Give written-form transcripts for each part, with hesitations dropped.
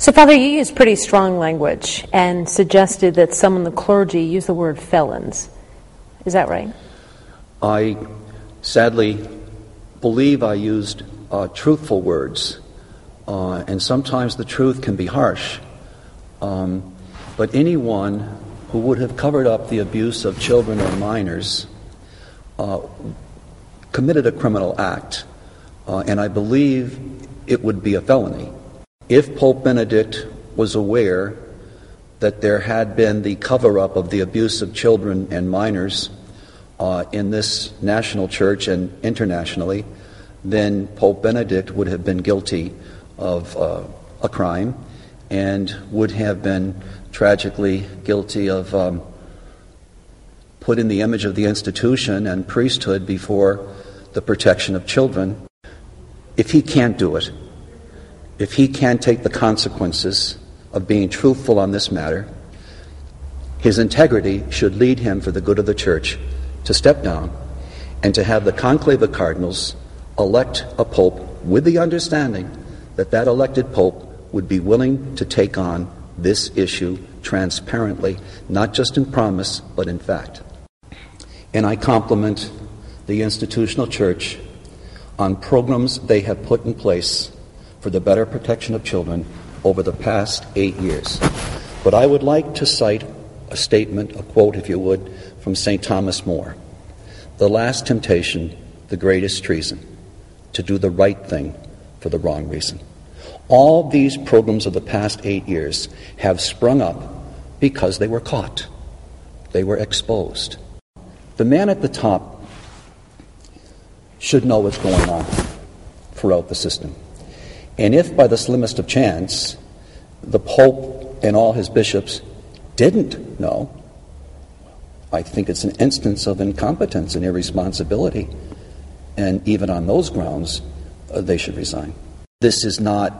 So, Father, you used pretty strong language and suggested that some in the clergy use the word felons. Is that right? I sadly believe I used truthful words, and sometimes the truth can be harsh. But anyone who would have covered up the abuse of children or minors committed a criminal act, and I believe it would be a felony. If Pope Benedict was aware that there had been the cover-up of the abuse of children and minors in this national church and internationally, then Pope Benedict would have been guilty of a crime and would have been tragically guilty of putting the image of the institution and priesthood before the protection of children. If he can't do it, if he can't take the consequences of being truthful on this matter, his integrity should lead him, for the good of the church, to step down and to have the conclave of cardinals elect a pope with the understanding that that elected pope would be willing to take on this issue transparently, not just in promise, but in fact. And I compliment the institutional church on programs they have put in place for the better protection of children over the past 8 years. But I would like to cite a statement, a quote, if you would, from St. Thomas More. The last temptation, the greatest treason, to do the right thing for the wrong reason. All these programs of the past 8 years have sprung up because they were caught. They were exposed. The man at the top should know what's going on throughout the system. And if by the slimmest of chance the Pope and all his bishops didn't know, I think it's an instance of incompetence and irresponsibility. And even on those grounds, they should resign. This is not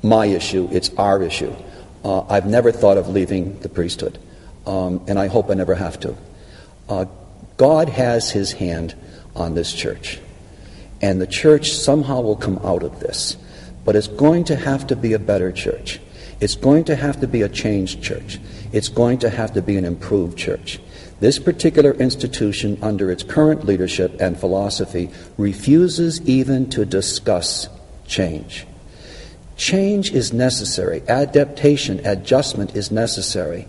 my issue, it's our issue. I've never thought of leaving the priesthood, and I hope I never have to. God has his hand on this church, and the church somehow will come out of this. But it's going to have to be a better church. It's going to have to be a changed church. It's going to have to be an improved church. This particular institution, under its current leadership and philosophy, refuses even to discuss change. Change is necessary. Adaptation, adjustment is necessary.